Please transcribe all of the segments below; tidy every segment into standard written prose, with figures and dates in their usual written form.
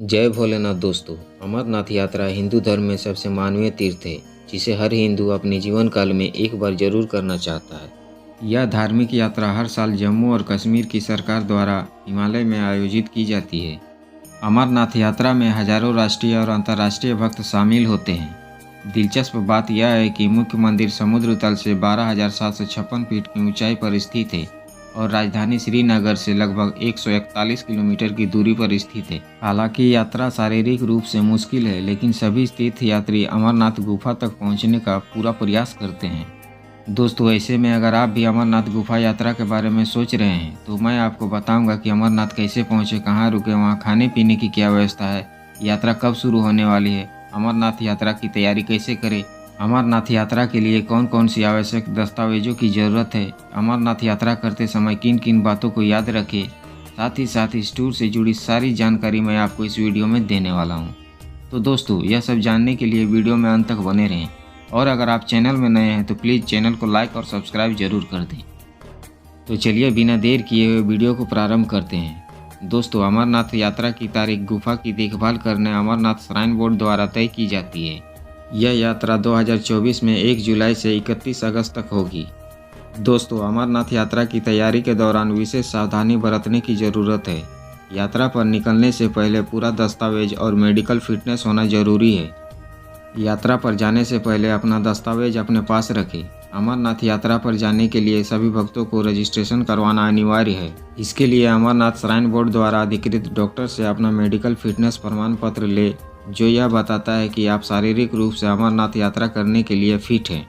जय भोलेनाथ दोस्तों। अमरनाथ यात्रा हिंदू धर्म में सबसे मानवीय तीर्थ है, जिसे हर हिंदू अपने जीवन काल में एक बार जरूर करना चाहता है। यह धार्मिक यात्रा हर साल जम्मू और कश्मीर की सरकार द्वारा हिमालय में आयोजित की जाती है। अमरनाथ यात्रा में हजारों राष्ट्रीय और अंतर्राष्ट्रीय भक्त शामिल होते हैं। दिलचस्प बात यह है कि मुख्य मंदिर समुद्र तल से 12,756 फीट की ऊंचाई पर स्थित है और राजधानी श्रीनगर से लगभग 141 किलोमीटर की दूरी पर स्थित है। हालांकि यात्रा शारीरिक रूप से मुश्किल है, लेकिन सभी तीर्थयात्री अमरनाथ गुफा तक पहुंचने का पूरा प्रयास करते हैं। दोस्तों, ऐसे में अगर आप भी अमरनाथ गुफा यात्रा के बारे में सोच रहे हैं तो मैं आपको बताऊंगा कि अमरनाथ कैसे पहुंचे, कहां रुके, वहां खाने पीने की क्या व्यवस्था है, यात्रा कब शुरू होने वाली है, अमरनाथ यात्रा की तैयारी कैसे करें, अमरनाथ यात्रा के लिए कौन कौन सी आवश्यक दस्तावेजों की ज़रूरत है, अमरनाथ यात्रा करते समय किन किन बातों को याद रखें। साथ ही इस टूर से जुड़ी सारी जानकारी मैं आपको इस वीडियो में देने वाला हूं। तो दोस्तों, यह सब जानने के लिए वीडियो में अंत तक बने रहें और अगर आप चैनल में नए हैं तो प्लीज़ चैनल को लाइक और सब्सक्राइब जरूर कर दें। तो चलिए बिना देर किए हुए वीडियो को प्रारंभ करते हैं। दोस्तों, अमरनाथ यात्रा की तारीख गुफा की देखभाल करने अमरनाथ श्राइन बोर्ड द्वारा तय की जाती है। यह यात्रा 2024 में 1 जुलाई से 31 अगस्त तक होगी। दोस्तों, अमरनाथ यात्रा की तैयारी के दौरान विशेष सावधानी बरतने की ज़रूरत है। यात्रा पर निकलने से पहले पूरा दस्तावेज और मेडिकल फिटनेस होना जरूरी है। यात्रा पर जाने से पहले अपना दस्तावेज अपने पास रखें। अमरनाथ यात्रा पर जाने के लिए सभी भक्तों को रजिस्ट्रेशन करवाना अनिवार्य है। इसके लिए अमरनाथ श्राइन बोर्ड द्वारा अधिकृत डॉक्टर से अपना मेडिकल फिटनेस प्रमाण पत्र ले, जो यह बताता है कि आप शारीरिक रूप से अमरनाथ यात्रा करने के लिए फिट हैं।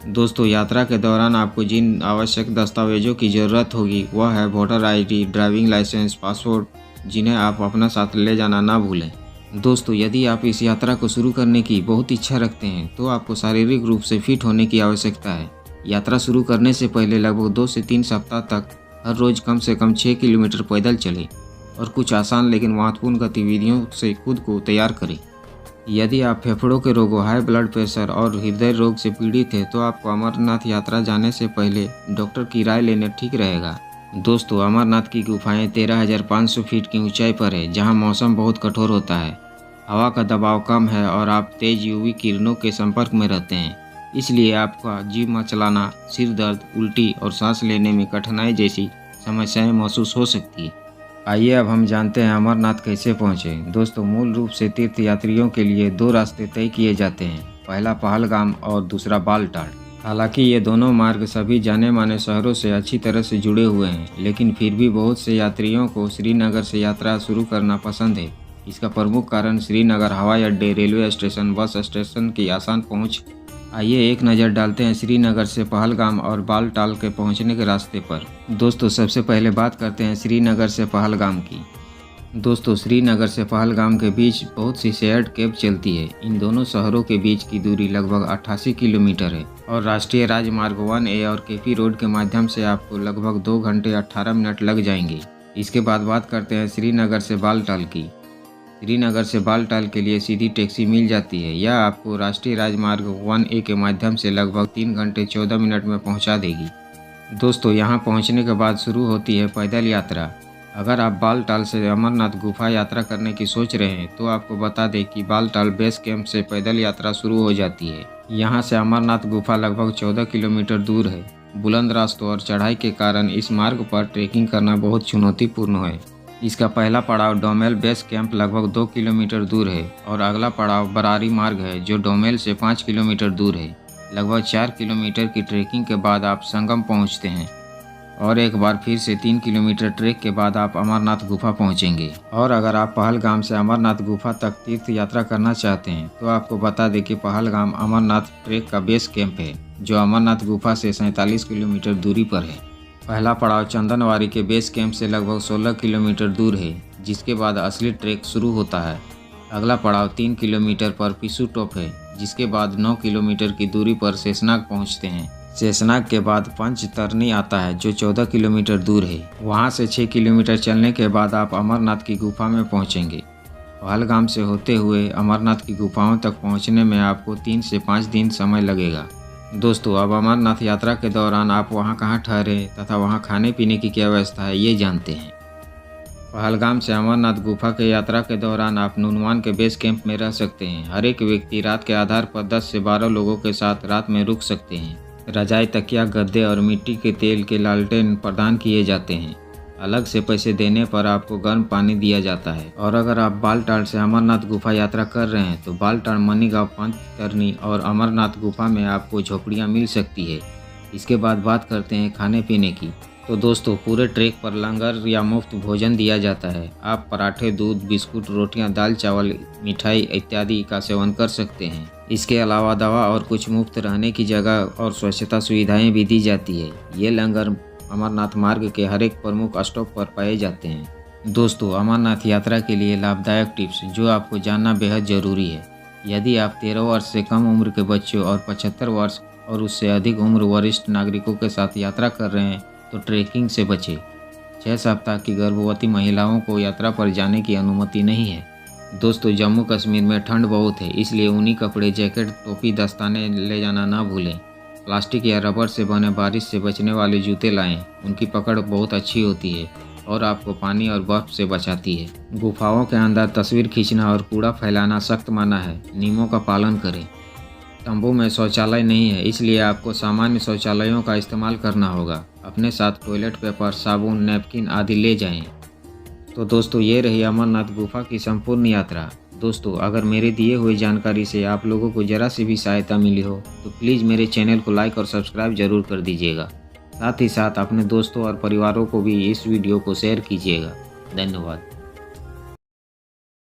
दोस्तों, यात्रा के दौरान आपको जिन आवश्यक दस्तावेजों की ज़रूरत होगी वह है voter ID, driving licence, passport, जिन्हें आप अपना साथ ले जाना ना भूलें। दोस्तों, यदि आप इस यात्रा को शुरू करने की बहुत इच्छा रखते हैं तो आपको शारीरिक रूप से फिट होने की आवश्यकता है। यात्रा शुरू करने से पहले लगभग 2 से 3 सप्ताह तक हर रोज़ कम से कम 6 किलोमीटर पैदल चलें और कुछ आसान लेकिन महत्वपूर्ण गतिविधियों से खुद को तैयार करें। यदि आप फेफड़ों के रोगों, हाई ब्लड प्रेशर और हृदय रोग से पीड़ित हैं तो आपको अमरनाथ यात्रा जाने से पहले डॉक्टर की राय लेना ठीक रहेगा। दोस्तों, अमरनाथ की गुफाएं 13,500 फीट की ऊंचाई पर है, जहां मौसम बहुत कठोर होता है, हवा का दबाव कम है और आप तेज यूवी किरणों के संपर्क में रहते हैं। इसलिए आपका जी मचलाना, सिर दर्द, उल्टी और सांस लेने में कठिनाई जैसी समस्याएं महसूस हो सकती है। आइए अब हम जानते हैं अमरनाथ कैसे पहुँचे। दोस्तों, मूल रूप से तीर्थयात्रियों के लिए 2 रास्ते तय किए जाते हैं, पहला पहलगाम और दूसरा बालटाल। हालांकि ये दोनों मार्ग सभी जाने माने शहरों से अच्छी तरह से जुड़े हुए हैं, लेकिन फिर भी बहुत से यात्रियों को श्रीनगर से यात्रा शुरू करना पसंद है। इसका प्रमुख कारण श्रीनगर हवाई अड्डे, रेलवे स्टेशन, बस स्टेशन की आसान पहुँच। आइए एक नज़र डालते हैं श्रीनगर से पहलगाम और बालटाल के पहुंचने के रास्ते पर। दोस्तों, सबसे पहले बात करते हैं श्रीनगर से पहलगाम की। दोस्तों, श्रीनगर से पहलगाम के बीच बहुत सी शेयर्ड कैब चलती है। इन दोनों शहरों के बीच की दूरी लगभग 88 किलोमीटर है और राष्ट्रीय राजमार्ग 1A और केपी रोड के माध्यम से आपको लगभग 2 घंटे 18 मिनट लग जाएंगे। इसके बाद बात करते हैं श्रीनगर से बालटाल की। श्रीनगर से बालटाल के लिए सीधी टैक्सी मिल जाती है। यह आपको राष्ट्रीय राजमार्ग 1A के माध्यम से लगभग 3 घंटे 14 मिनट में पहुंचा देगी। दोस्तों, यहां पहुंचने के बाद शुरू होती है पैदल यात्रा। अगर आप बालटाल से अमरनाथ गुफा यात्रा करने की सोच रहे हैं तो आपको बता दें कि बालटाल बेस कैंप से पैदल यात्रा शुरू हो जाती है। यहाँ से अमरनाथ गुफा लगभग 14 किलोमीटर दूर है। बुलंद रास्तों और चढ़ाई के कारण इस मार्ग पर ट्रैकिंग करना बहुत चुनौतीपूर्ण है। इसका पहला पड़ाव डोमेल बेस कैंप लगभग 2 किलोमीटर दूर है और अगला पड़ाव बरारी मार्ग है, जो डोमेल से 5 किलोमीटर दूर है। लगभग 4 किलोमीटर की ट्रैकिंग के बाद आप संगम पहुंचते हैं और एक बार फिर से 3 किलोमीटर ट्रैक के बाद आप अमरनाथ गुफा पहुंचेंगे। और अगर आप पहलगाम से अमरनाथ गुफा तक तीर्थ यात्रा करना चाहते हैं तो आपको बता दें कि पहलगाम अमरनाथ ट्रैक का बेस कैंप है, जो अमरनाथ गुफा से 47 किलोमीटर दूरी पर है। पहला पड़ाव चंदनवारी के बेस कैंप से लगभग 16 किलोमीटर दूर है, जिसके बाद असली ट्रैक शुरू होता है। अगला पड़ाव 3 किलोमीटर पर पिसू टॉप है, जिसके बाद 9 किलोमीटर की दूरी पर शेषनाग पहुंचते हैं। शेषनाग के बाद पंचतरनी आता है, जो 14 किलोमीटर दूर है। वहां से 6 किलोमीटर चलने के बाद आप अमरनाथ की गुफा में पहुंचेंगे। पहलगाम से होते हुए अमरनाथ की गुफाओं तक पहुंचने में आपको 3 से 5 दिन समय लगेगा। दोस्तों, अब अमरनाथ यात्रा के दौरान आप वहां कहां ठहरे तथा वहां खाने पीने की क्या व्यवस्था है, ये जानते हैं। पहलगाम से अमरनाथ गुफा की यात्रा के दौरान आप नुनवान के बेस कैंप में रह सकते हैं। हर एक व्यक्ति रात के आधार पर 10 से 12 लोगों के साथ रात में रुक सकते हैं। रजाई, तकिया, गद्दे और मिट्टी के तेल के लालटेन प्रदान किए जाते हैं। अलग से पैसे देने पर आपको गर्म पानी दिया जाता है। और अगर आप बालटाल से अमरनाथ गुफा यात्रा कर रहे हैं तो बालटाल, मनीगांव, पंचतरनी और अमरनाथ गुफा में आपको झोपड़ियाँ मिल सकती है। इसके बाद बात करते हैं खाने पीने की। तो दोस्तों, पूरे ट्रैक पर लंगर या मुफ्त भोजन दिया जाता है। आप पराठे, दूध, बिस्कुट, रोटियां, दाल, चावल, मिठाई इत्यादि का सेवन कर सकते हैं। इसके अलावा दवा और कुछ मुफ्त रहने की जगह और स्वच्छता सुविधाएं भी दी जाती है। ये लंगर अमरनाथ मार्ग के हर एक प्रमुख स्टॉप पर पाए जाते हैं। दोस्तों, अमरनाथ यात्रा के लिए लाभदायक टिप्स जो आपको जानना बेहद ज़रूरी है। यदि आप 13 वर्ष से कम उम्र के बच्चों और 75 वर्ष और उससे अधिक उम्र वरिष्ठ नागरिकों के साथ यात्रा कर रहे हैं तो ट्रैकिंग से बचें। 6 सप्ताह की गर्भवती महिलाओं को यात्रा पर जाने की अनुमति नहीं है। दोस्तों, जम्मू कश्मीर में ठंड बहुत है, इसलिए ऊनी कपड़े, जैकेट, टोपी, दस्ताने ले जाना ना भूलें। प्लास्टिक या रबर से बने बारिश से बचने वाले जूते लाएं। उनकी पकड़ बहुत अच्छी होती है और आपको पानी और बर्फ से बचाती है। गुफाओं के अंदर तस्वीर खींचना और कूड़ा फैलाना सख्त मना है। नियमों का पालन करें। तंबू में शौचालय नहीं है, इसलिए आपको सामान्य शौचालयों का इस्तेमाल करना होगा। अपने साथ टॉयलेट पेपर, साबुन, नैपकिन आदि ले जाएं। तो दोस्तों, ये रही अमरनाथ गुफा की संपूर्ण यात्रा। दोस्तों, अगर मेरे दिए हुए जानकारी से आप लोगों को ज़रा सी भी सहायता मिली हो तो प्लीज़ मेरे चैनल को लाइक और सब्सक्राइब जरूर कर दीजिएगा। साथ ही साथ अपने दोस्तों और परिवारों को भी इस वीडियो को शेयर कीजिएगा। धन्यवाद।